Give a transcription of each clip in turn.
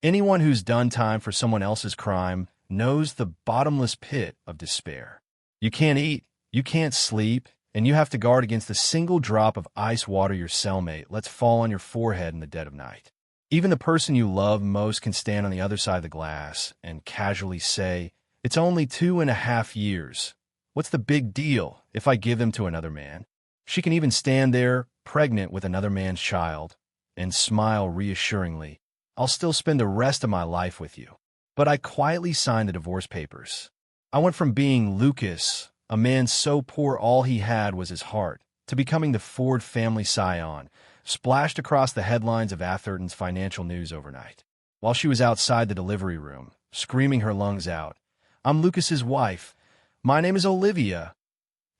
Anyone who's done time for someone else's crime knows the bottomless pit of despair. You can't eat, you can't sleep, and you have to guard against the single drop of ice water your cellmate lets fall on your forehead in the dead of night. Even the person you love most can stand on the other side of the glass and casually say, "It's only 2.5 years. What's the big deal if I give them to another man?" She can even stand there, pregnant with another man's child, and smile reassuringly, "I'll still spend the rest of my life with you." But I quietly signed the divorce papers. I went from being Lucas, a man so poor all he had was his heart, to becoming the Ford family scion, splashed across the headlines of Atherton's financial news overnight. While she was outside the delivery room, screaming her lungs out, "I'm Lucas's wife. My name is Olivia."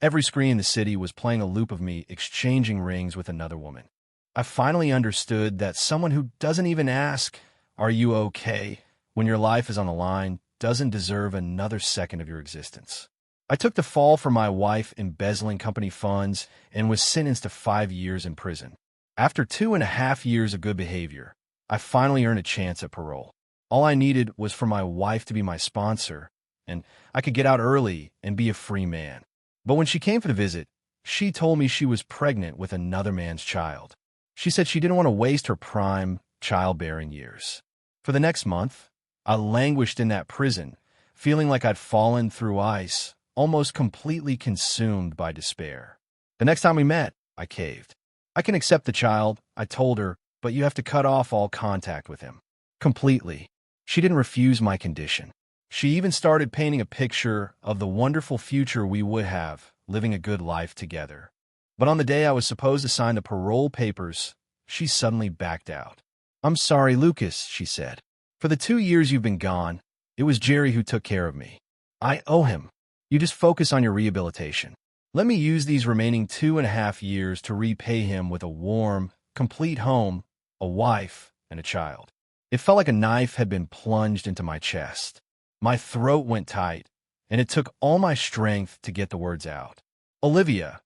Every screen in the city was playing a loop of me exchanging rings with another woman. I finally understood that someone who doesn't even ask, "Are you okay?" when your life is on the line doesn't deserve another second of your existence. I took the fall for my wife embezzling company funds and was sentenced to 5 years in prison. After 2.5 years of good behavior, I finally earned a chance at parole. All I needed was for my wife to be my sponsor, and I could get out early and be a free man. But when she came for the visit, she told me she was pregnant with another man's child. She said she didn't want to waste her prime childbearing years. For the next month, I languished in that prison, feeling like I'd fallen through ice, almost completely consumed by despair. The next time we met, I caved. "I can accept the child," I told her, "but you have to cut off all contact with him." Completely. She didn't refuse my condition. She even started painting a picture of the wonderful future we would have, living a good life together. But on the day I was supposed to sign the parole papers, she suddenly backed out. "I'm sorry, Lucas," she said. "For the 2 years you've been gone, it was Jerry who took care of me. I owe him. You just focus on your rehabilitation. Let me use these remaining 2.5 years to repay him with a warm, complete home, a wife, and a child." It felt like a knife had been plunged into my chest. My throat went tight, and it took all my strength to get the words out. "Olivia,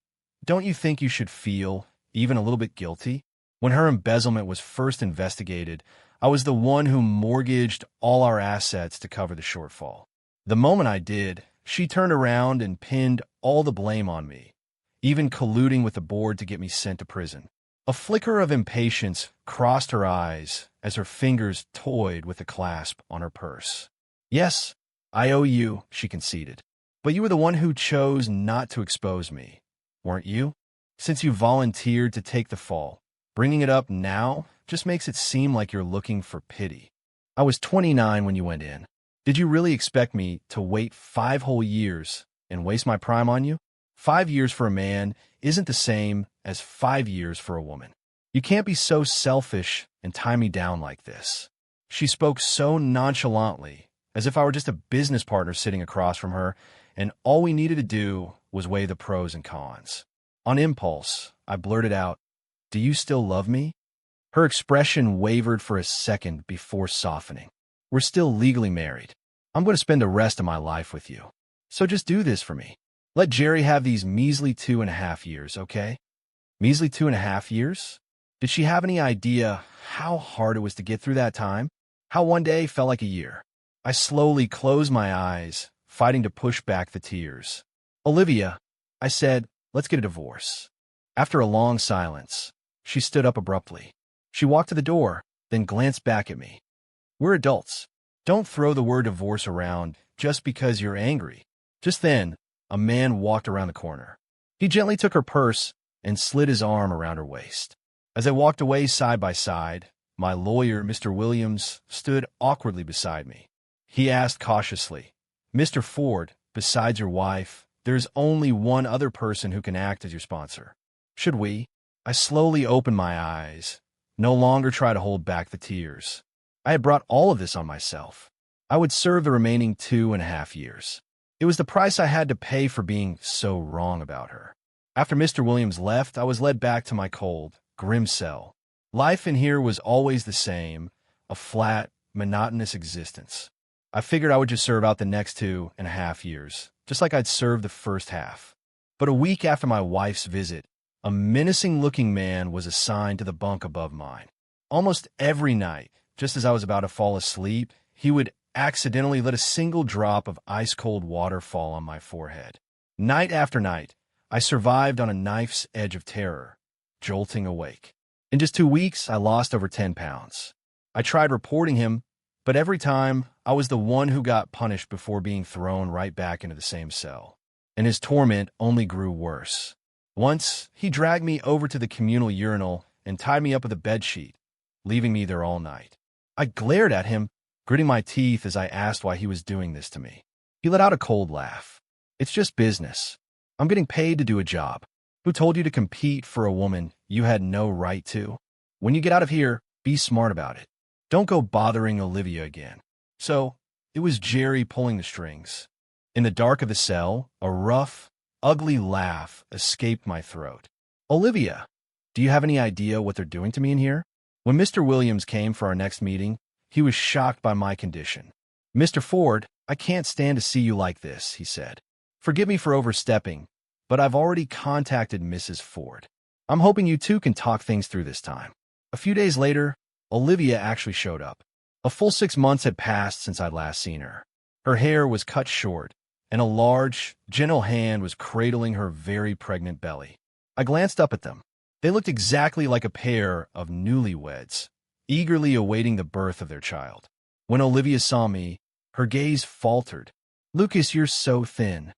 don't you think you should feel even a little bit guilty? When her embezzlement was first investigated, I was the one who mortgaged all our assets to cover the shortfall. The moment I did, she turned around and pinned all the blame on me, even colluding with the board to get me sent to prison." A flicker of impatience crossed her eyes as her fingers toyed with the clasp on her purse. "Yes, I owe you," she conceded. "But you were the one who chose not to expose me, weren't you? Since you volunteered to take the fall, bringing it up now just makes it seem like you're looking for pity. I was 29 when you went in. Did you really expect me to wait 5 whole years and waste my prime on you? 5 years for a man isn't the same as 5 years for a woman. You can't be so selfish and tie me down like this." She spoke so nonchalantly, as if I were just a business partner sitting across from her, and all we needed to do was weigh the pros and cons. On impulse, I blurted out, "Do you still love me?" Her expression wavered for a second before softening. "We're still legally married. I'm going to spend the rest of my life with you. So just do this for me. Let Jerry have these measly 2.5 years, okay?" Measly 2.5 years? Did she have any idea how hard it was to get through that time? How one day felt like a year? I slowly closed my eyes, fighting to push back the tears. "Olivia," I said, "let's get a divorce." After a long silence, she stood up abruptly. She walked to the door, then glanced back at me. "We're adults. Don't throw the word divorce around just because you're angry." Just then, a man walked around the corner. He gently took her purse and slid his arm around her waist. As they walked away side by side, my lawyer, Mr. Williams, stood awkwardly beside me. He asked cautiously, "Mr. Ford, besides your wife, there's only one other person who can act as your sponsor. Should we?" I slowly opened my eyes, no longer try to hold back the tears. I had brought all of this on myself. I would serve the remaining 2.5 years. It was the price I had to pay for being so wrong about her. After Mr. Williams left, I was led back to my cold, grim cell. Life in here was always the same, a flat, monotonous existence. I figured I would just serve out the next 2.5 years, just like I'd served the first half. But a week after my wife's visit, a menacing-looking man was assigned to the bunk above mine. Almost every night, just as I was about to fall asleep, he would accidentally let a single drop of ice-cold water fall on my forehead. Night after night, I survived on a knife's edge of terror, jolting awake. In just 2 weeks, I lost over 10 pounds. I tried reporting him, but every time, I was the one who got punished before being thrown right back into the same cell. And his torment only grew worse. Once, he dragged me over to the communal urinal and tied me up with a bedsheet, leaving me there all night. I glared at him, gritting my teeth as I asked why he was doing this to me. He let out a cold laugh. It's just business. I'm getting paid to do a job. Who told you to compete for a woman you had no right to? When you get out of here, be smart about it. Don't go bothering Olivia again. So, it was Jerry pulling the strings. In the dark of the cell, a rough, ugly laugh escaped my throat. Olivia, do you have any idea what they're doing to me in here? When Mr. Williams came for our next meeting, he was shocked by my condition. Mr. Ford, I can't stand to see you like this, he said. Forgive me for overstepping, but I've already contacted Mrs. Ford. I'm hoping you two can talk things through this time. A few days later, Olivia actually showed up. A full 6 months had passed since I'd last seen her. Her hair was cut short, and a large, gentle hand was cradling her very pregnant belly. I glanced up at them. They looked exactly like a pair of newlyweds, eagerly awaiting the birth of their child. When Olivia saw me, her gaze faltered. Lucas, you're so thin.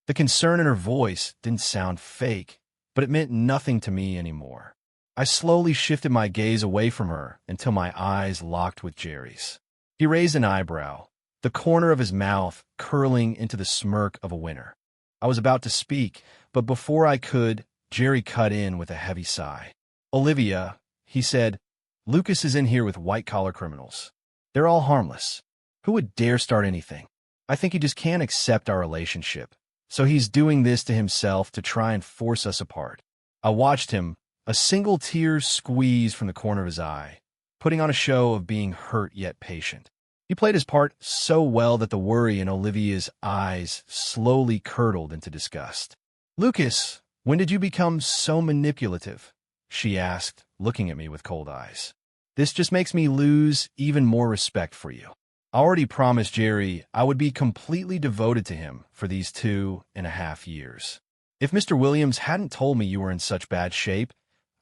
The concern in her voice didn't sound fake, but it meant nothing to me anymore. I slowly shifted my gaze away from her until my eyes locked with Jerry's. He raised an eyebrow, the corner of his mouth curling into the smirk of a winner. I was about to speak, but before I could, Jerry cut in with a heavy sigh. Olivia, he said, Lucas is in here with white-collar criminals. They're all harmless. Who would dare start anything? I think he just can't accept our relationship. So he's doing this to himself to try and force us apart. I watched him, a single tear squeeze from the corner of his eye, putting on a show of being hurt yet patient. He played his part so well that the worry in Olivia's eyes slowly curdled into disgust. Lucas, when did you become so manipulative? She asked, looking at me with cold eyes. This just makes me lose even more respect for you. I already promised Jerry I would be completely devoted to him for these 2.5 years. If Mr. Williams hadn't told me you were in such bad shape,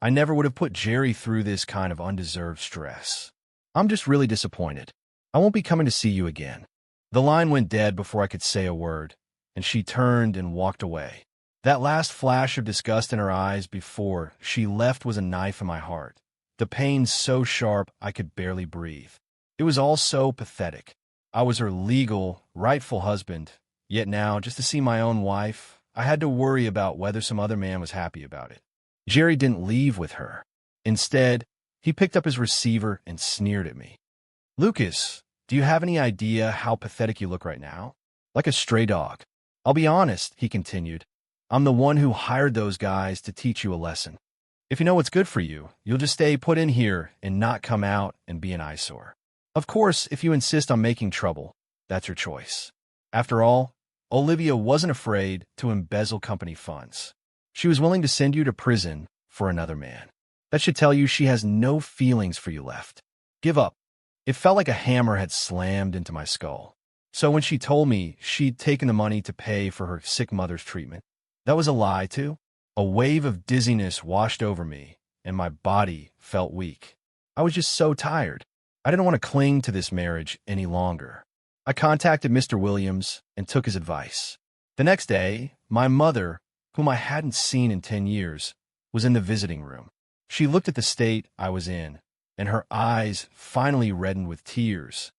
I never would have put Jerry through this kind of undeserved stress. I'm just really disappointed. I won't be coming to see you again. The line went dead before I could say a word, and she turned and walked away. That last flash of disgust in her eyes before she left was a knife in my heart, the pain so sharp I could barely breathe. It was all so pathetic. I was her legal, rightful husband, yet now, just to see my own wife, I had to worry about whether some other man was happy about it. Jerry didn't leave with her. Instead, he picked up his receiver and sneered at me. Lucas, do you have any idea how pathetic you look right now? Like a stray dog. I'll be honest, he continued. I'm the one who hired those guys to teach you a lesson. If you know what's good for you, you'll just stay put in here and not come out and be an eyesore. Of course, if you insist on making trouble, that's your choice. After all, Olivia wasn't afraid to embezzle company funds. She was willing to send you to prison for another man. That should tell you she has no feelings for you left. Give up. It felt like a hammer had slammed into my skull. So when she told me she'd taken the money to pay for her sick mother's treatment, that was a lie too? A wave of dizziness washed over me, and my body felt weak. I was just so tired. I didn't want to cling to this marriage any longer. I contacted Mr. Williams and took his advice. The next day, my mother, whom I hadn't seen in 10 years, was in the visiting room. She looked at the state I was in, and her eyes finally reddened with tears.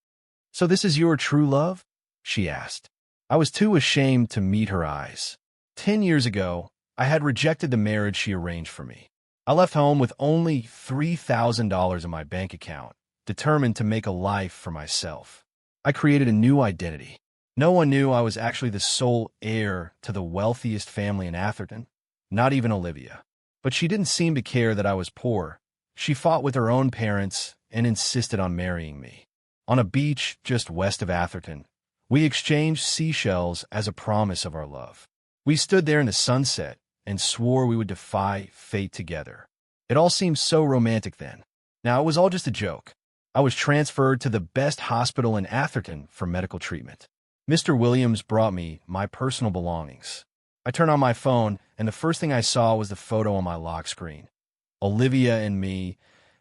So this is your true love? She asked. I was too ashamed to meet her eyes. 10 years ago, I had rejected the marriage she arranged for me. I left home with only $3,000 in my bank account, determined to make a life for myself. I created a new identity. No one knew I was actually the sole heir to the wealthiest family in Atherton, not even Olivia. But she didn't seem to care that I was poor. She fought with her own parents and insisted on marrying me. On a beach just west of Atherton, we exchanged seashells as a promise of our love. We stood there in the sunset and swore we would defy fate together. It all seemed so romantic then. Now, it was all just a joke. I was transferred to the best hospital in Atherton for medical treatment. Mr. Williams brought me my personal belongings. I turned on my phone, and the first thing I saw was the photo on my lock screen. Olivia and me,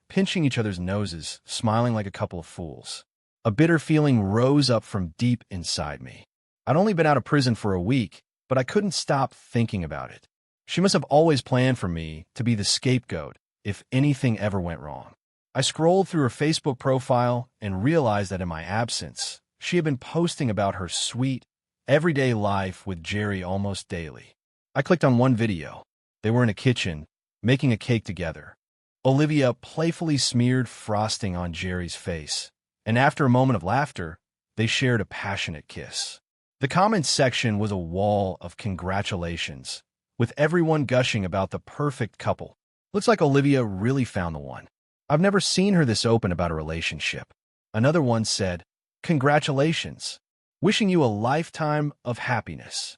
pinching each other's noses, smiling like a couple of fools. A bitter feeling rose up from deep inside me. I'd only been out of prison for a week, but I couldn't stop thinking about it. She must have always planned for me to be the scapegoat if anything ever went wrong. I scrolled through her Facebook profile and realized that in my absence, she had been posting about her sweet, everyday life with Jerry almost daily. I clicked on one video. They were in a kitchen, making a cake together. Olivia playfully smeared frosting on Jerry's face, and after a moment of laughter, they shared a passionate kiss. The comments section was a wall of congratulations, with everyone gushing about the perfect couple. Looks like Olivia really found the one. I've never seen her this open about a relationship. Another one said, "Congratulations. Wishing you a lifetime of happiness.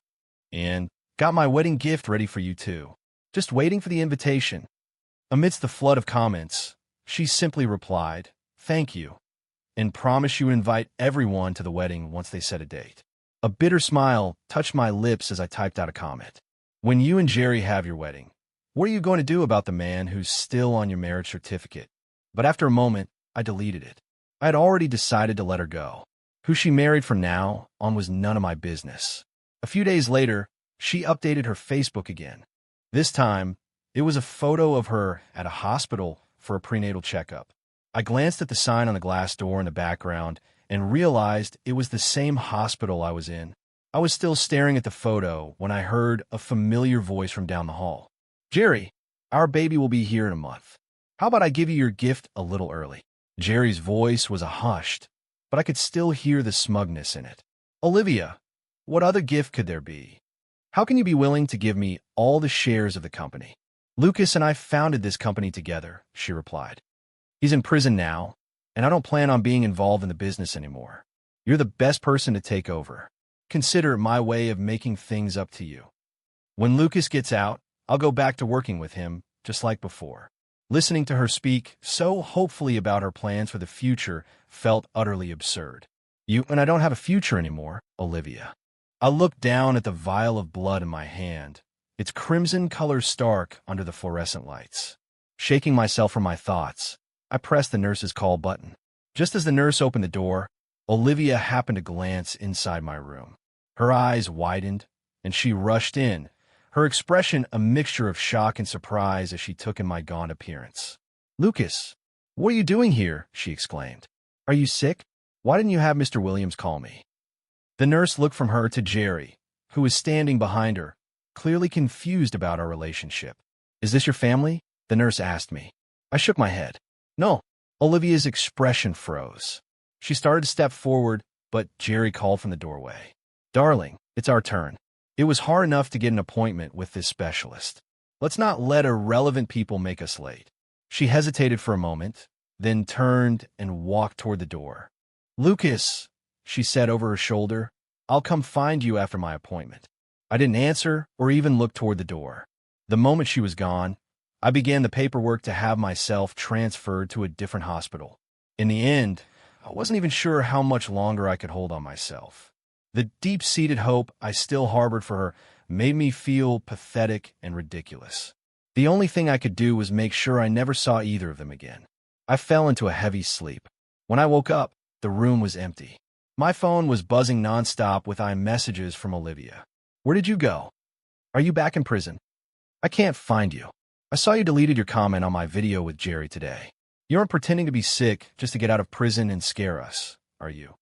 And got my wedding gift ready for you too. Just waiting for the invitation." Amidst the flood of comments, she simply replied, "Thank you," and promised she would invite everyone to the wedding once they set a date. A bitter smile touched my lips as I typed out a comment. When you and Jerry have your wedding, what are you going to do about the man who's still on your marriage certificate? But after a moment, I deleted it. I had already decided to let her go. Who she married from now on was none of my business. A few days later, she updated her Facebook again. This time, it was a photo of her at a hospital for a prenatal checkup. I glanced at the sign on the glass door in the background and realized it was the same hospital I was in. I was still staring at the photo when I heard a familiar voice from down the hall. "Jerry, our baby will be here in a month. How about I give you your gift a little early?" Jerry's voice was hushed, but I could still hear the smugness in it. "Olivia, what other gift could there be? How can you be willing to give me all the shares of the company?" "Lucas and I founded this company together," she replied. "He's in prison now, and I don't plan on being involved in the business anymore. You're the best person to take over. Consider it my way of making things up to you. When Lucas gets out, I'll go back to working with him, just like before." Listening to her speak so hopefully about her plans for the future felt utterly absurd. "You and I don't have a future anymore, Olivia." I looked down at the vial of blood in my hand, its crimson color stark under the fluorescent lights. Shaking myself from my thoughts, I pressed the nurse's call button. Just as the nurse opened the door, Olivia happened to glance inside my room. Her eyes widened, and she rushed in, her expression a mixture of shock and surprise as she took in my gaunt appearance. "Lucas, what are you doing here?" she exclaimed. "Are you sick? Why didn't you have Mr. Williams call me?" The nurse looked from her to Jerry, who was standing behind her, clearly confused about our relationship. "Is this your family?" the nurse asked me. I shook my head. "No." Olivia's expression froze. She started to step forward, but Jerry called from the doorway. "Darling, it's our turn. It was hard enough to get an appointment with this specialist. Let's not let irrelevant people make us late." She hesitated for a moment, then turned and walked toward the door. "Lucas," she said over her shoulder, "I'll come find you after my appointment." I didn't answer or even look toward the door. The moment she was gone, I began the paperwork to have myself transferred to a different hospital. In the end, I wasn't even sure how much longer I could hold on myself. The deep-seated hope I still harbored for her made me feel pathetic and ridiculous. The only thing I could do was make sure I never saw either of them again. I fell into a heavy sleep. When I woke up, the room was empty. My phone was buzzing nonstop with iMessages from Olivia. "Where did you go? Are you back in prison? I can't find you. I saw you deleted your comment on my video with Jerry today. You aren't pretending to be sick just to get out of prison and scare us, are you?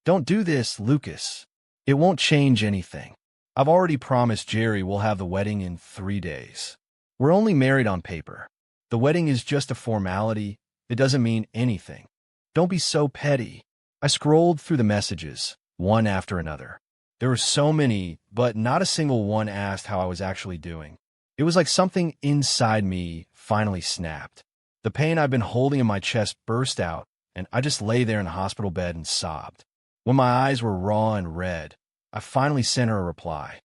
Don't do this, Lucas. It won't change anything. I've already promised Jerry we'll have the wedding in 3 days. We're only married on paper. The wedding is just a formality. It doesn't mean anything. Don't be so petty." I scrolled through the messages, one after another. There were so many, but not a single one asked how I was actually doing. It was like something inside me finally snapped. The pain I'd been holding in my chest burst out, and I just lay there in the hospital bed and sobbed. When my eyes were raw and red, I finally sent her a reply.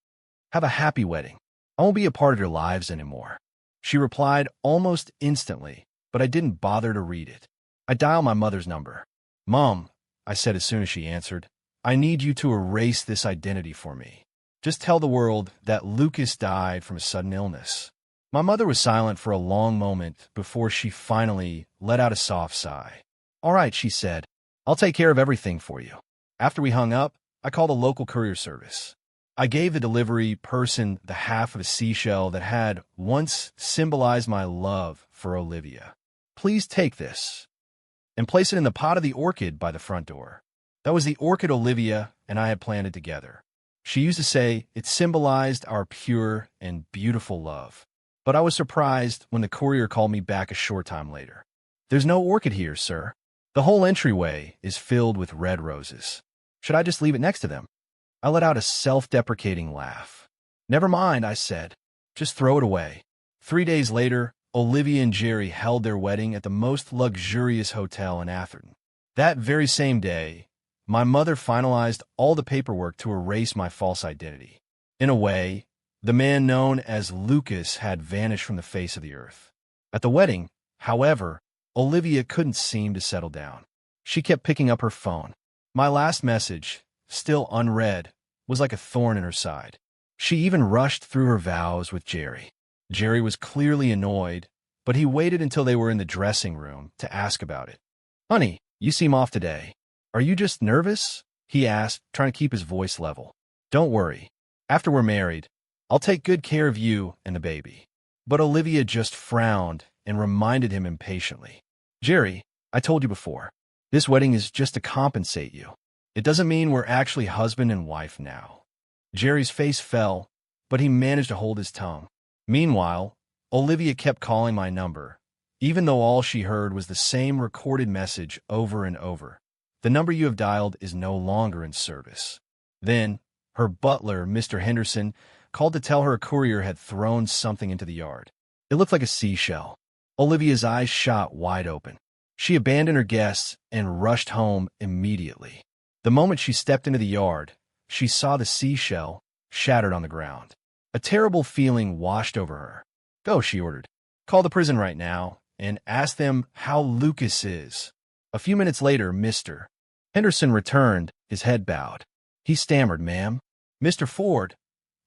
"Have a happy wedding. I won't be a part of your lives anymore." She replied almost instantly, but I didn't bother to read it. I dialed my mother's number. "Mom," I said as soon as she answered, "I need you to erase this identity for me. Just tell the world that Lucas died from a sudden illness." My mother was silent for a long moment before she finally let out a soft sigh. "All right," she said. "I'll take care of everything for you." After we hung up, I called a local courier service. I gave the delivery person the half of a seashell that had once symbolized my love for Olivia. "Please take this and place it in the pot of the orchid by the front door." That was the orchid Olivia and I had planted together. She used to say it symbolized our pure and beautiful love. But I was surprised when the courier called me back a short time later. "There's no orchid here, sir. The whole entryway is filled with red roses. Should I just leave it next to them?" I let out a self-deprecating laugh. "Never mind," I said. "Just throw it away." 3 days later, Olivia and Jerry held their wedding at the most luxurious hotel in Atherton. That very same day, my mother finalized all the paperwork to erase my false identity. In a way, the man known as Lucas had vanished from the face of the earth. At the wedding, however, Olivia couldn't seem to settle down. She kept picking up her phone. My last message, still unread, was like a thorn in her side. She even rushed through her vows with Jerry. Jerry was clearly annoyed, but he waited until they were in the dressing room to ask about it. "Honey, you seem off today. Are you just nervous?" he asked, trying to keep his voice level. "Don't worry. After we're married, I'll take good care of you and the baby." But Olivia just frowned and reminded him impatiently. "Jerry, I told you before, this wedding is just to compensate you. It doesn't mean we're actually husband and wife now." Jerry's face fell, but he managed to hold his tongue. Meanwhile, Olivia kept calling my number, even though all she heard was the same recorded message over and over. "The number you have dialed is no longer in service." Then, her butler, Mr. Henderson, called to tell her a courier had thrown something into the yard. It looked like a seashell. Olivia's eyes shot wide open. She abandoned her guests and rushed home immediately. The moment she stepped into the yard, she saw the seashell shattered on the ground. A terrible feeling washed over her. "Go," she ordered. "Call the prison right now and ask them how Lucas is." A few minutes later, Mr. Henderson returned, his head bowed. He stammered, "Ma'am, Mr. Ford,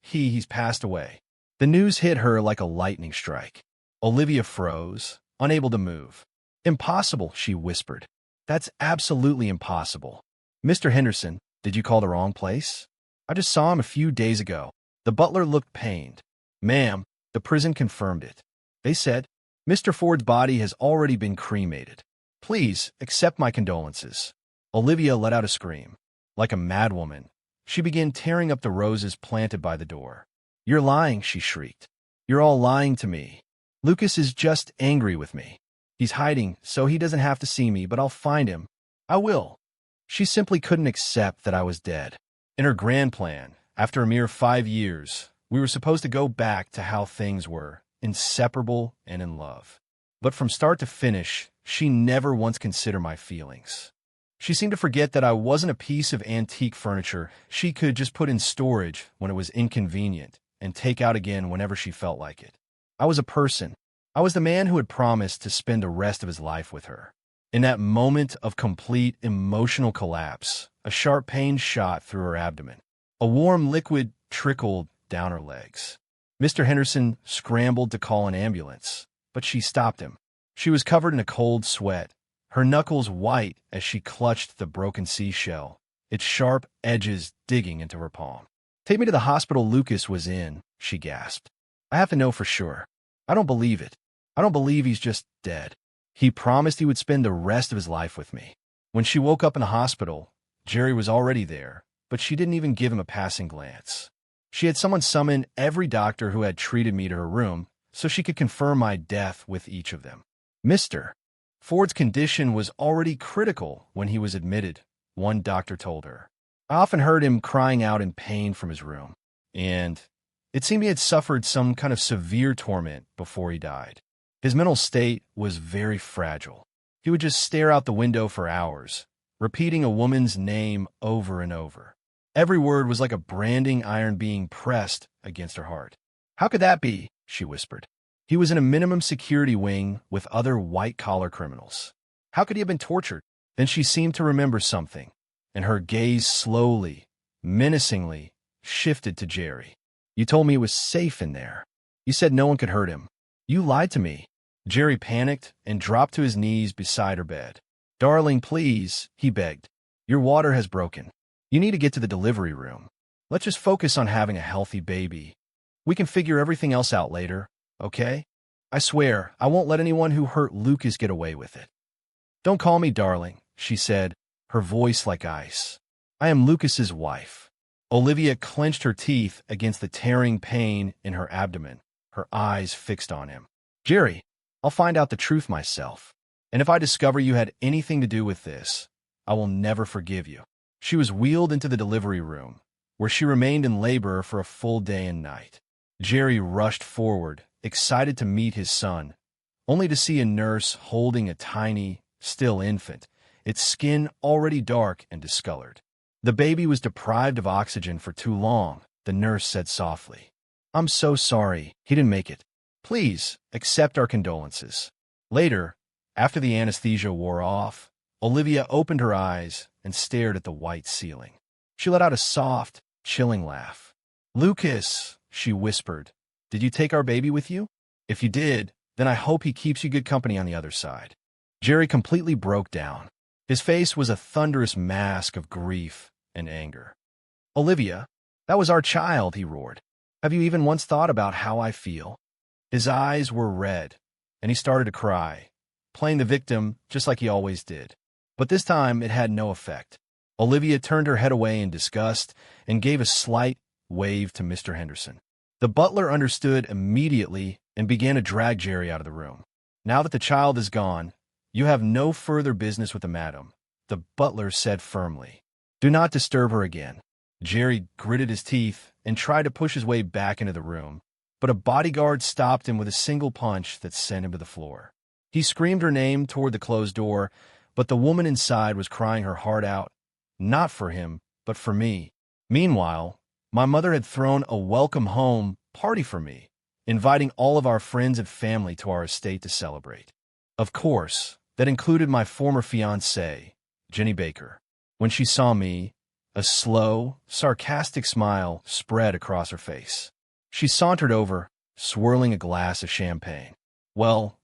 he's passed away." The news hit her like a lightning strike. Olivia froze, unable to move. "Impossible," she whispered. "That's absolutely impossible." "Mr. Henderson, did you call the wrong place? I just saw him a few days ago." The butler looked pained. "Ma'am, the prison confirmed it. They said, Mr. Ford's body has already been cremated. Please accept my condolences." Olivia let out a scream. Like a madwoman, she began tearing up the roses planted by the door. "You're lying," she shrieked. "You're all lying to me. Lucas is just angry with me. He's hiding so he doesn't have to see me, but I'll find him. I will." She simply couldn't accept that I was dead. In her grand plan, after a mere 5 years, we were supposed to go back to how things were, inseparable and in love. But from start to finish, she never once considered my feelings. She seemed to forget that I wasn't a piece of antique furniture she could just put in storage when it was inconvenient and take out again whenever she felt like it. I was a person. I was the man who had promised to spend the rest of his life with her. In that moment of complete emotional collapse, a sharp pain shot through her abdomen. A warm liquid trickled down her legs. Mr. Henderson scrambled to call an ambulance, but she stopped him. She was covered in a cold sweat, her knuckles white as she clutched the broken seashell, its sharp edges digging into her palm. "Take me to the hospital Lucas was in," she gasped. "I have to know for sure. I don't believe it. I don't believe he's just dead. He promised he would spend the rest of his life with me." When she woke up in the hospital, Jerry was already there, but she didn't even give him a passing glance. She had someone summon every doctor who had treated me to her room so she could confirm my death with each of them. Mr. Ford's condition was already critical when he was admitted, one doctor told her. I often heard him crying out in pain from his room, and it seemed he had suffered some kind of severe torment before he died. His mental state was very fragile. He would just stare out the window for hours, repeating a woman's name over and over. Every word was like a branding iron being pressed against her heart. "How could that be?" she whispered. "He was in a minimum security wing with other white-collar criminals. How could he have been tortured? Then she seemed to remember something, and her gaze slowly, menacingly, shifted to Jerry. You told me he was safe in there. You said no one could hurt him. You lied to me. Jerry panicked and dropped to his knees beside her bed. Darling, please, he begged. Your water has broken. You need to get to the delivery room. Let's just focus on having a healthy baby. We can figure everything else out later, okay? I swear, I won't let anyone who hurt Lucas get away with it. Don't call me darling, she said, her voice like ice. I am Lucas's wife. Olivia clenched her teeth against the tearing pain in her abdomen, her eyes fixed on him. Jerry, I'll find out the truth myself. And if I discover you had anything to do with this, I will never forgive you. She was wheeled into the delivery room, where she remained in labor for a full day and night. Jerry rushed forward, excited to meet his son, only to see a nurse holding a tiny, still infant, its skin already dark and discolored. The baby was deprived of oxygen for too long, the nurse said softly. I'm so sorry, he didn't make it. Please, accept our condolences. Later, after the anesthesia wore off, Olivia opened her eyes and stared at the white ceiling. She let out a soft, chilling laugh. Lucas, she whispered, did you take our baby with you? If you did, then I hope he keeps you good company on the other side. Jerry completely broke down. His face was a thunderous mask of grief and anger. Olivia, that was our child, he roared. Have you even once thought about how I feel? His eyes were red, and he started to cry, playing the victim just like he always did. But this time it had no effect. Olivia turned her head away in disgust and gave a slight wave to Mr. Henderson. The butler understood immediately and began to drag Jerry out of the room. Now that the child is gone, you have no further business with the madam, the butler said firmly. Do not disturb her again. Jerry gritted his teeth and tried to push his way back into the room, but a bodyguard stopped him with a single punch that sent him to the floor. He screamed her name toward the closed door, but the woman inside was crying her heart out, not for him, but for me. Meanwhile, my mother had thrown a welcome home party for me, inviting all of our friends and family to our estate to celebrate. Of course, that included my former fiancée, Jenny Baker. When she saw me, a slow, sarcastic smile spread across her face. She sauntered over, swirling a glass of champagne. Well,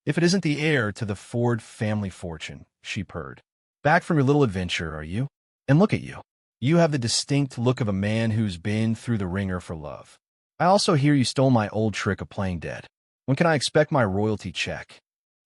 if it isn't the heir to the Ford family fortune, she purred. Back from your little adventure, are you? And look at you. You have the distinct look of a man who's been through the ringer for love. I also hear you stole my old trick of playing dead. When can I expect my royalty check?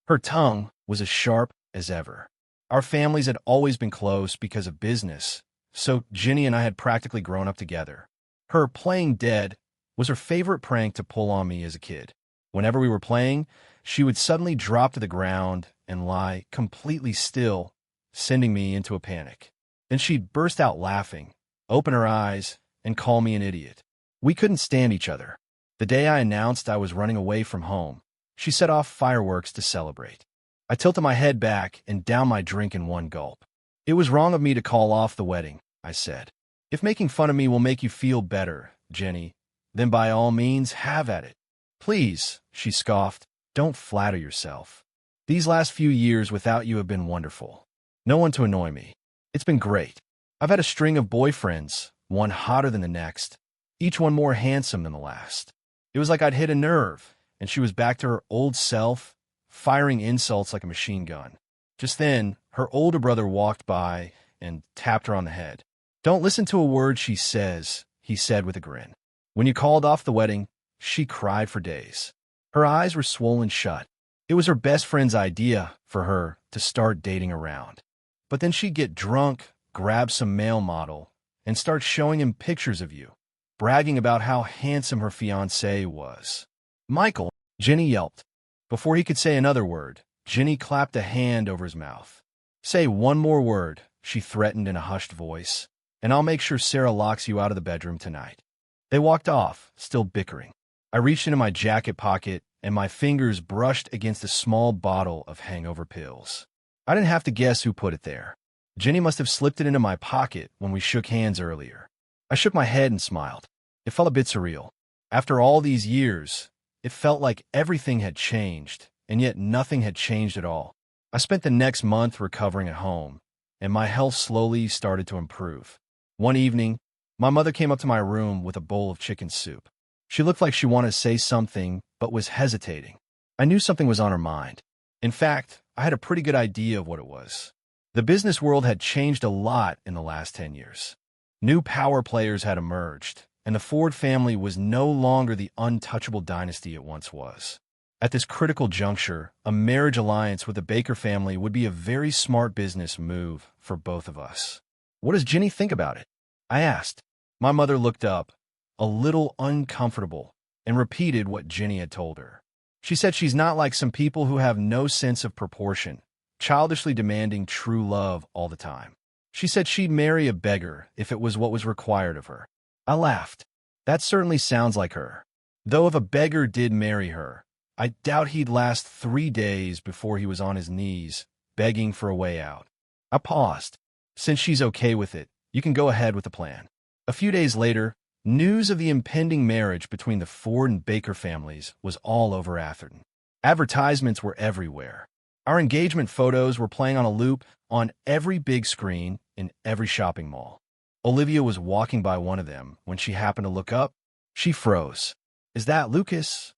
Her tongue was as sharp as ever. Our families had always been close because of business, so Jenny and I had practically grown up together. Her playing dead was her favorite prank to pull on me as a kid. Whenever we were playing, she would suddenly drop to the ground and lie completely still, sending me into a panic. Then she'd burst out laughing, open her eyes, and call me an idiot. We couldn't stand each other. The day I announced I was running away from home, she set off fireworks to celebrate. I tilted my head back and downed my drink in one gulp. It was wrong of me to call off the wedding, I said. If making fun of me will make you feel better, Jenny, then by all means have at it. Please, she scoffed, don't flatter yourself. These last few years without you have been wonderful. No one to annoy me. It's been great. I've had a string of boyfriends, one hotter than the next, each one more handsome than the last. It was like I'd hit a nerve, and she was back to her old self, firing insults like a machine gun. Just then, her older brother walked by and tapped her on the head. Don't listen to a word she says, he said with a grin. When you called off the wedding, she cried for days. Her eyes were swollen shut. It was her best friend's idea for her to start dating around. But then she'd get drunk, grab some male model, and start showing him pictures of you, bragging about how handsome her fiancé was. Michael, Jenny yelped. Before he could say another word, Jenny clapped a hand over his mouth. Say one more word, she threatened in a hushed voice, and I'll make sure Sarah locks you out of the bedroom tonight. They walked off, still bickering. I reached into my jacket pocket, and my fingers brushed against a small bottle of hangover pills. I didn't have to guess who put it there. Jenny must have slipped it into my pocket when we shook hands earlier. I shook my head and smiled. It felt a bit surreal. After all these years, it felt like everything had changed, and yet nothing had changed at all. I spent the next month recovering at home, and my health slowly started to improve. One evening, my mother came up to my room with a bowl of chicken soup. She looked like she wanted to say something, but was hesitating. I knew something was on her mind. In fact, I had a pretty good idea of what it was. The business world had changed a lot in the last 10 years. New power players had emerged, and the Ford family was no longer the untouchable dynasty it once was. At this critical juncture, a marriage alliance with the Baker family would be a very smart business move for both of us. What does Ginny think about it? I asked. My mother looked up, a little uncomfortable, and repeated what Ginny had told her. She said she's not like some people who have no sense of proportion, childishly demanding true love all the time. She said she'd marry a beggar if it was what was required of her. I laughed. That certainly sounds like her. Though if a beggar did marry her, I doubt he'd last 3 days before he was on his knees, begging for a way out. I paused. Since she's okay with it, you can go ahead with the plan. A few days later, news of the impending marriage between the Ford and Baker families was all over Atherton. Advertisements were everywhere. Our engagement photos were playing on a loop on every big screen in every shopping mall. Olivia was walking by one of them when she happened to look up. She froze. "Is that Lucas?"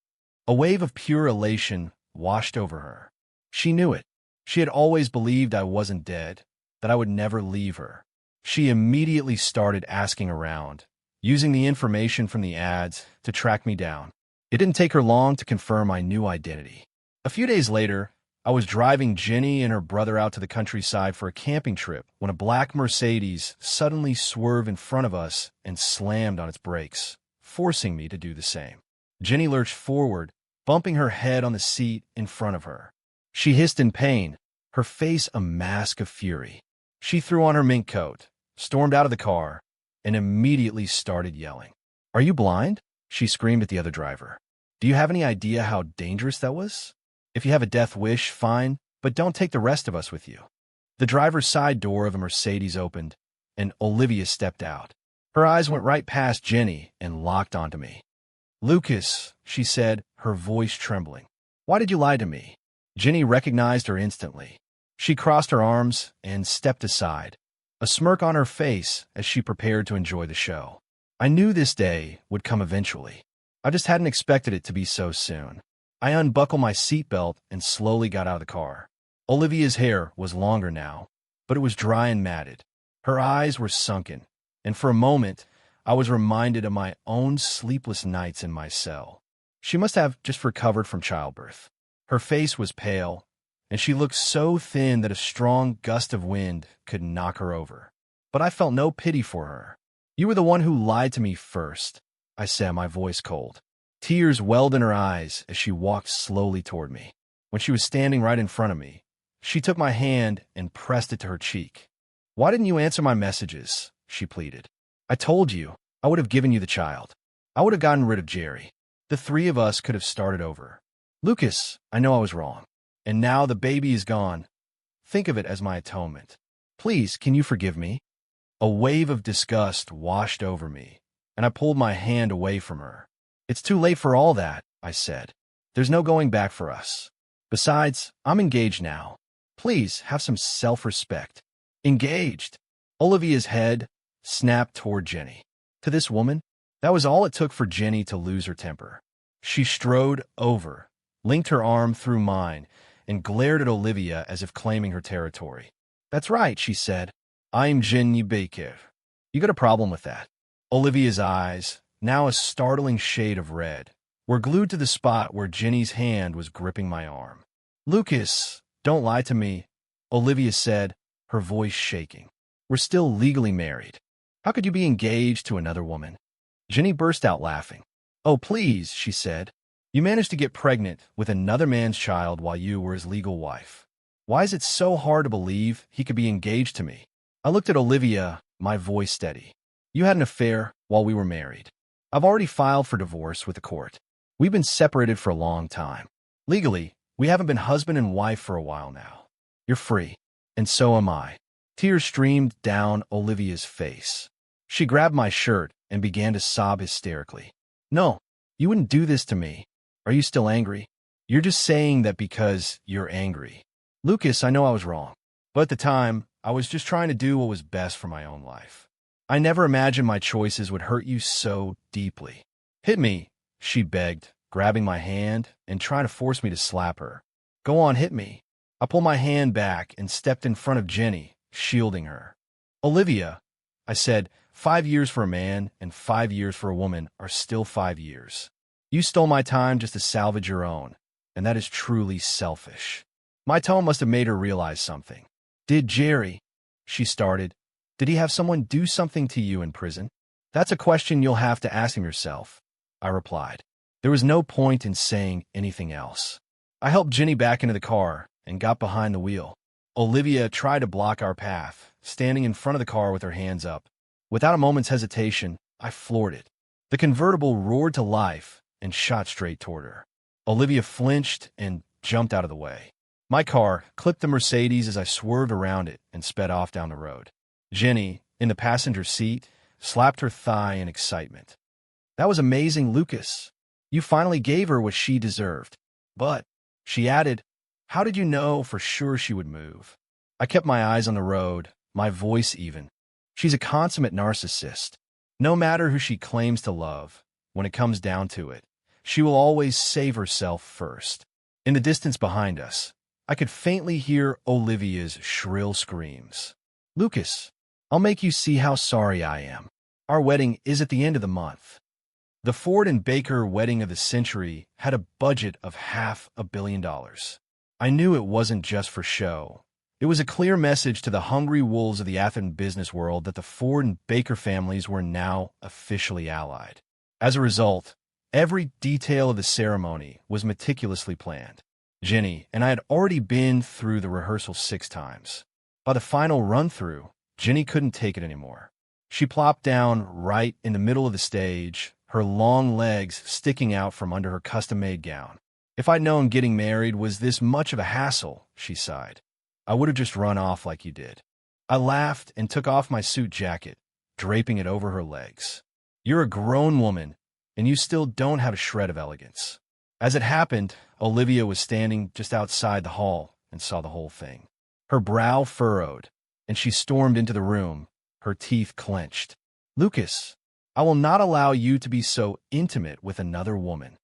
A wave of pure elation washed over her. She knew it. She had always believed I wasn't dead, that I would never leave her. She immediately started asking around, using the information from the ads to track me down. It didn't take her long to confirm my new identity. A few days later, I was driving Ginny and her brother out to the countryside for a camping trip when a black Mercedes suddenly swerved in front of us and slammed on its brakes, forcing me to do the same. Ginny lurched forward, bumping her head on the seat in front of her. She hissed in pain, her face a mask of fury. She threw on her mink coat, stormed out of the car, and immediately started yelling. "Are you blind?" she screamed at the other driver. "Do you have any idea how dangerous that was? If you have a death wish, fine, but don't take the rest of us with you." The driver's side door of a Mercedes opened, and Olivia stepped out. Her eyes went right past Ginny and locked onto me. "Lucas," she said, her voice trembling. "Why did you lie to me?" Ginny recognized her instantly. She crossed her arms and stepped aside, a smirk on her face as she prepared to enjoy the show. I knew this day would come eventually. I just hadn't expected it to be so soon. I unbuckled my seatbelt and slowly got out of the car. Olivia's hair was longer now, but it was dry and matted. Her eyes were sunken, and for a moment, I was reminded of my own sleepless nights in my cell. She must have just recovered from childbirth. Her face was pale, and she looked so thin that a strong gust of wind could knock her over. But I felt no pity for her. "You were the one who lied to me first," I said, my voice cold. Tears welled in her eyes as she walked slowly toward me. When she was standing right in front of me, she took my hand and pressed it to her cheek. "Why didn't you answer my messages?" she pleaded. "I told you I would have given you the child. I would have gotten rid of Jerry. The 3 of us could have started over. Lucas, I know I was wrong. And now the baby is gone. Think of it as my atonement. Please, can you forgive me?" A wave of disgust washed over me, and I pulled my hand away from her. "It's too late for all that," I said. "There's no going back for us. Besides, I'm engaged now. Please, have some self-respect." Engaged? Olivia's head snapped toward Jenny. To this woman? That was all it took for Jenny to lose her temper. She strode over, linked her arm through mine, and glared at Olivia as if claiming her territory. "That's right," she said. "I'm Ginny Baker. You got a problem with that?" Olivia's eyes, now a startling shade of red, were glued to the spot where Ginny's hand was gripping my arm. "Lucas, don't lie to me," Olivia said, her voice shaking. "We're still legally married. How could you be engaged to another woman?" Ginny burst out laughing. "Oh, please," she said. "You managed to get pregnant with another man's child while you were his legal wife. Why is it so hard to believe he could be engaged to me?" I looked at Olivia, my voice steady. "You had an affair while we were married. I've already filed for divorce with the court. We've been separated for a long time. Legally, we haven't been husband and wife for a while now. You're free, and so am I." Tears streamed down Olivia's face. She grabbed my shirt and began to sob hysterically. "No, you wouldn't do this to me. Are you still angry? You're just saying that because you're angry." Lucas, I know I was wrong. But at the time, I was just trying to do what was best for my own life. I never imagined my choices would hurt you so deeply. Hit me, she begged, grabbing my hand and trying to force me to slap her. Go on, hit me. I pulled my hand back and stepped in front of Jenny, shielding her. Olivia, I said, 5 years for a man and 5 years for a woman are still 5 years. You stole my time just to salvage your own, and that is truly selfish. My tone must have made her realize something. Did Jerry, she started, did he have someone do something to you in prison? That's a question you'll have to ask him yourself, I replied. There was no point in saying anything else. I helped Jenny back into the car and got behind the wheel. Olivia tried to block our path, standing in front of the car with her hands up. Without a moment's hesitation, I floored it. The convertible roared to life and shot straight toward her. Olivia flinched and jumped out of the way. My car clipped the Mercedes as I swerved around it and sped off down the road. Jenny, in the passenger seat, slapped her thigh in excitement. That was amazing, Lucas. You finally gave her what she deserved. But, she added, how did you know for sure she would move? I kept my eyes on the road, my voice even. She's a consummate narcissist. No matter who she claims to love, when it comes down to it, she will always save herself first. In the distance behind us, I could faintly hear Olivia's shrill screams. Lucas, I'll make you see how sorry I am. Our wedding is at the end of the month. The Ford and Baker wedding of the century had a budget of $500 million. I knew it wasn't just for show. It was a clear message to the hungry wolves of the Athens business world that the Ford and Baker families were now officially allied. As a result, every detail of the ceremony was meticulously planned. Jenny and I had already been through the rehearsal 6 times. By the final run-through, Jenny couldn't take it anymore. She plopped down right in the middle of the stage, her long legs sticking out from under her custom-made gown. If I'd known getting married was this much of a hassle, she sighed, I would have just run off like you did. I laughed and took off my suit jacket, draping it over her legs. You're a grown woman, and you still don't have a shred of elegance. As it happened, Olivia was standing just outside the hall and saw the whole thing. Her brow furrowed, and she stormed into the room, her teeth clenched. Lucas, I will not allow you to be so intimate with another woman.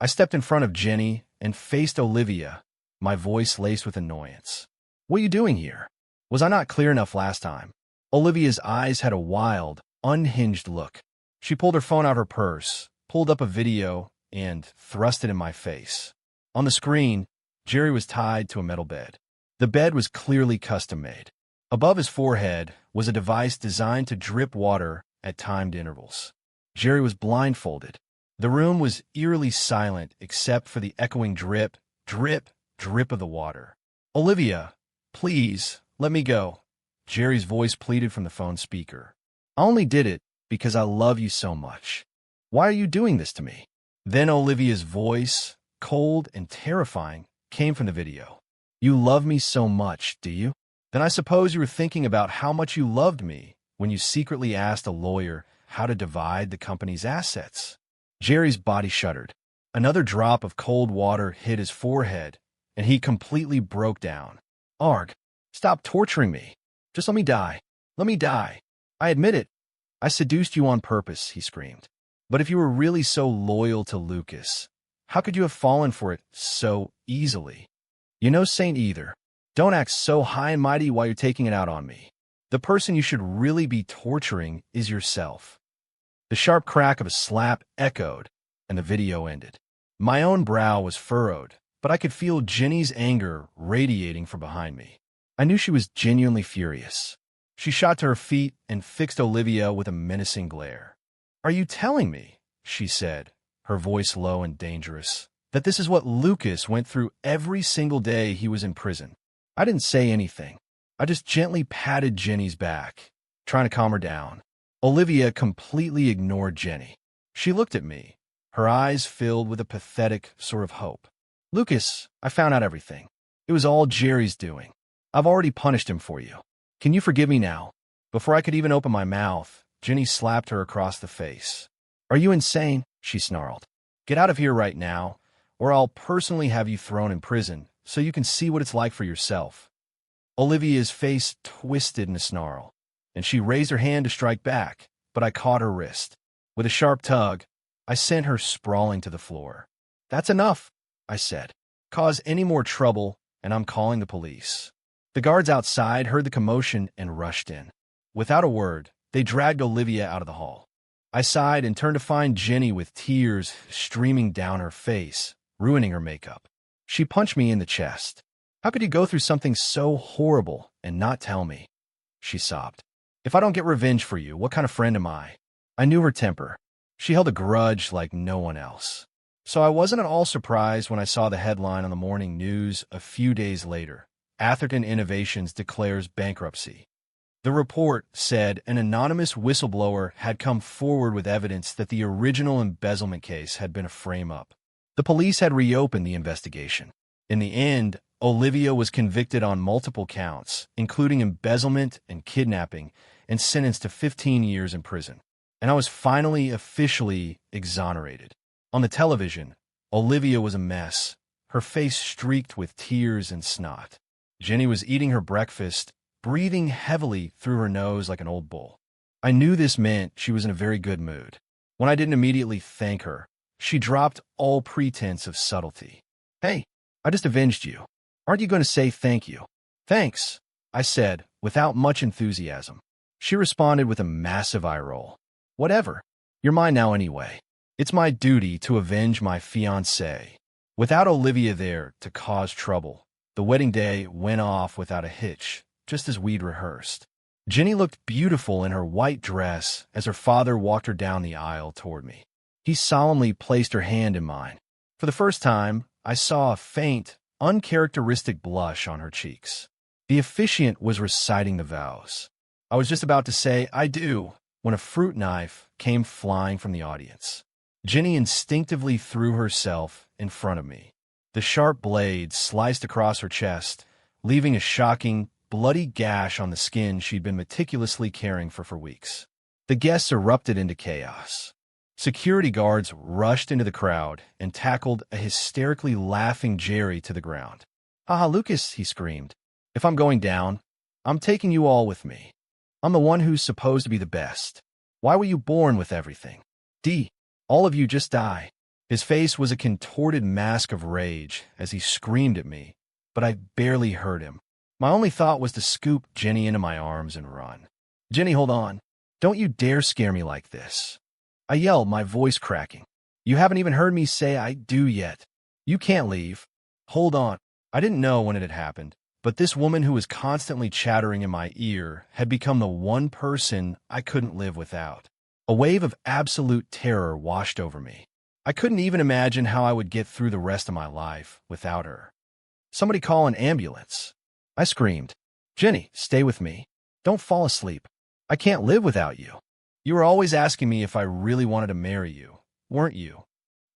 I stepped in front of Jenny and faced Olivia, my voice laced with annoyance. What are you doing here? Was I not clear enough last time? Olivia's eyes had a wild, unhinged look. She pulled her phone out of her purse, pulled up a video, and thrust it in my face. On the screen, Jerry was tied to a metal bed. The bed was clearly custom-made. Above his forehead was a device designed to drip water at timed intervals. Jerry was blindfolded. The room was eerily silent except for the echoing drip, drip, drip of the water. Olivia, please, let me go. Jerry's voice pleaded from the phone speaker. I only did it because I love you so much. Why are you doing this to me? Then Olivia's voice, cold and terrifying, came from the video. You love me so much, do you? Then I suppose you were thinking about how much you loved me when you secretly asked a lawyer how to divide the company's assets. Jerry's body shuddered. Another drop of cold water hit his forehead, and he completely broke down. Arg, stop torturing me. Just let me die. Let me die. I admit it. I seduced you on purpose, he screamed. But if you were really so loyal to Lucas, how could you have fallen for it so easily? You know, Saint Either, don't act so high and mighty while you're taking it out on me. The person you should really be torturing is yourself. The sharp crack of a slap echoed, and the video ended. My own brow was furrowed, but I could feel Jenny's anger radiating from behind me. I knew she was genuinely furious. She shot to her feet and fixed Olivia with a menacing glare. Are you telling me, she said, her voice low and dangerous, that this is what Lucas went through every single day he was in prison? I didn't say anything. I just gently patted Jenny's back, trying to calm her down. Olivia completely ignored Jenny. She looked at me, her eyes filled with a pathetic sort of hope. Lucas, I found out everything. It was all Jerry's doing. I've already punished him for you. Can you forgive me now? Before I could even open my mouth, Jenny slapped her across the face. Are you insane? She snarled. Get out of here right now, or I'll personally have you thrown in prison, so you can see what it's like for yourself." Olivia's face twisted in a snarl, and she raised her hand to strike back, but I caught her wrist. With a sharp tug, I sent her sprawling to the floor. "That's enough," I said. "Cause any more trouble, and I'm calling the police." The guards outside heard the commotion and rushed in. Without a word, they dragged Olivia out of the hall. I sighed and turned to find Jenny with tears streaming down her face, ruining her makeup. She punched me in the chest. "How could you go through something so horrible and not tell me?" she sobbed. "If I don't get revenge for you, what kind of friend am I?" I knew her temper. She held a grudge like no one else. So I wasn't at all surprised when I saw the headline on the morning news a few days later: Atherton Innovations declares bankruptcy. The report said an anonymous whistleblower had come forward with evidence that the original embezzlement case had been a frame-up. The police had reopened the investigation. In the end, Olivia was convicted on multiple counts, including embezzlement and kidnapping, and sentenced to 15 years in prison. And I was finally officially exonerated. On the television, Olivia was a mess, her face streaked with tears and snot. Jenny was eating her breakfast, breathing heavily through her nose like an old bull. I knew this meant she was in a very good mood. When I didn't immediately thank her, she dropped all pretense of subtlety. "Hey, I just avenged you. Aren't you going to say thank you?" "Thanks," I said, without much enthusiasm. She responded with a massive eye roll. "Whatever. You're mine now anyway. It's my duty to avenge my fiancé." Without Olivia there to cause trouble, the wedding day went off without a hitch, just as we'd rehearsed. Jenny looked beautiful in her white dress as her father walked her down the aisle toward me. He solemnly placed her hand in mine. For the first time, I saw a faint, uncharacteristic blush on her cheeks. The officiant was reciting the vows. I was just about to say, "I do," when a fruit knife came flying from the audience. Jenny instinctively threw herself in front of me. The sharp blade sliced across her chest, leaving a shocking, bloody gash on the skin she'd been meticulously caring for weeks. The guests erupted into chaos. Security guards rushed into the crowd and tackled a hysterically laughing Jerry to the ground. "Haha, Lucas," he screamed. "If I'm going down, I'm taking you all with me. I'm the one who's supposed to be the best. Why were you born with everything? All of you just die." His face was a contorted mask of rage as he screamed at me, but I barely heard him. My only thought was to scoop Jenny into my arms and run. "Jenny, hold on. Don't you dare scare me like this." I yelled, my voice cracking. "You haven't even heard me say I do yet. You can't leave. Hold on." I didn't know when it had happened, but this woman who was constantly chattering in my ear had become the one person I couldn't live without. A wave of absolute terror washed over me. I couldn't even imagine how I would get through the rest of my life without her. "Somebody call an ambulance," I screamed. "Jenny, stay with me. Don't fall asleep. I can't live without you. You were always asking me if I really wanted to marry you, weren't you?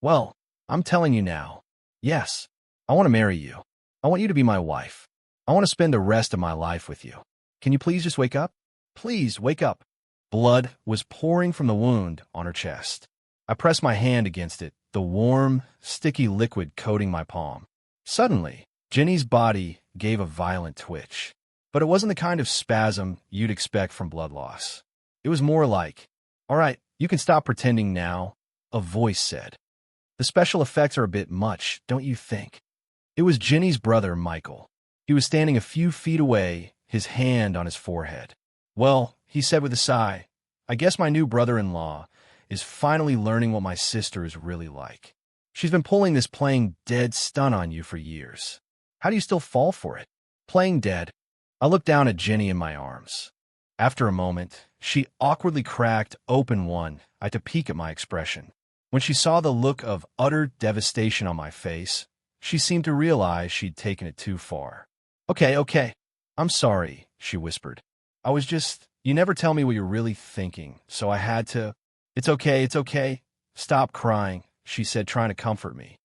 Well, I'm telling you now. Yes, I want to marry you. I want you to be my wife. I want to spend the rest of my life with you. Can you please just wake up? Please, wake up." Blood was pouring from the wound on her chest. I pressed my hand against it, the warm, sticky liquid coating my palm. Suddenly, Jenny's body gave a violent twitch. But it wasn't the kind of spasm you'd expect from blood loss. It was more like, "All right, you can stop pretending now," a voice said. "The special effects are a bit much, don't you think?" It was Jenny's brother, Michael. He was standing a few feet away, his hand on his forehead. "Well," he said with a sigh, "I guess my new brother-in-law is finally learning what my sister is really like. She's been pulling this playing dead stunt on you for years. How do you still fall for it? Playing dead." I looked down at Jenny in my arms. After a moment, she awkwardly cracked open one to peek at my expression. When she saw the look of utter devastation on my face, she seemed to realize she'd taken it too far. Okay. I'm sorry," she whispered. "I was just, you never tell me what you're really thinking, so I had to." It's okay. Stop crying," she said, trying to comfort me.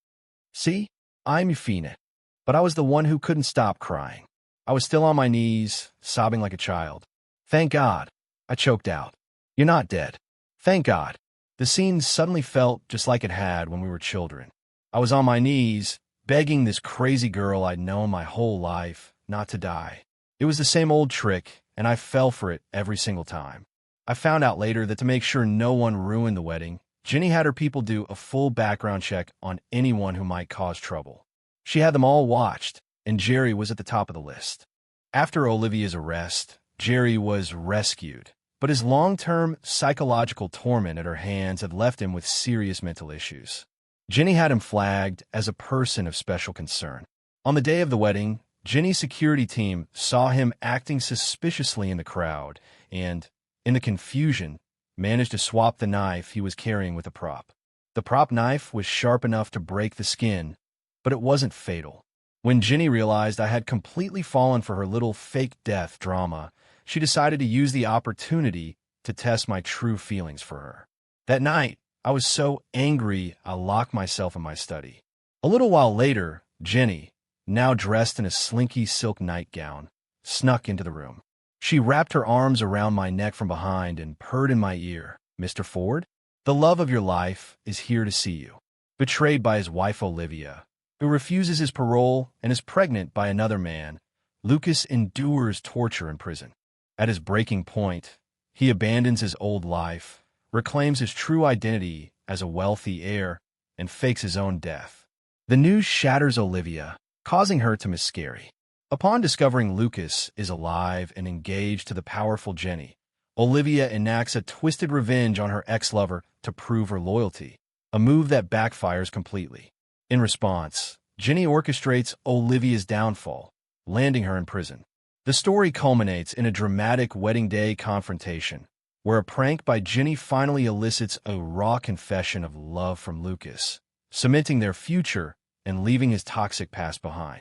"See, I'm Euphina." But I was the one who couldn't stop crying. I was still on my knees, sobbing like a child. "Thank God," I choked out. "You're not dead. Thank God." The scene suddenly felt just like it had when we were children. I was on my knees, begging this crazy girl I'd known my whole life not to die. It was the same old trick, and I fell for it every single time. I found out later that to make sure no one ruined the wedding, Ginny had her people do a full background check on anyone who might cause trouble. She had them all watched, and Jerry was at the top of the list. After Olivia's arrest, Jerry was rescued, but his long-term psychological torment at her hands had left him with serious mental issues. Ginny had him flagged as a person of special concern. On the day of the wedding, Ginny's security team saw him acting suspiciously in the crowd and, in the confusion, managed to swap the knife he was carrying with a prop. The prop knife was sharp enough to break the skin, but it wasn't fatal. When Ginny realized I had completely fallen for her little fake death drama, she decided to use the opportunity to test my true feelings for her. That night, I was so angry I locked myself in my study. A little while later, Ginny, now dressed in a slinky silk nightgown, snuck into the room. She wrapped her arms around my neck from behind and purred in my ear, "Mr. Ford, the love of your life is here to see you." Betrayed by his wife Olivia, who refuses his parole and is pregnant by another man, Lucas endures torture in prison. At his breaking point, he abandons his old life, reclaims his true identity as a wealthy heir, and fakes his own death. The news shatters Olivia, causing her to miscarry. Upon discovering Lucas is alive and engaged to the powerful Ginny, Olivia enacts a twisted revenge on her ex-lover to prove her loyalty, a move that backfires completely. In response, Ginny orchestrates Olivia's downfall, landing her in prison. The story culminates in a dramatic wedding day confrontation, where a prank by Ginny finally elicits a raw confession of love from Lucas, cementing their future and leaving his toxic past behind.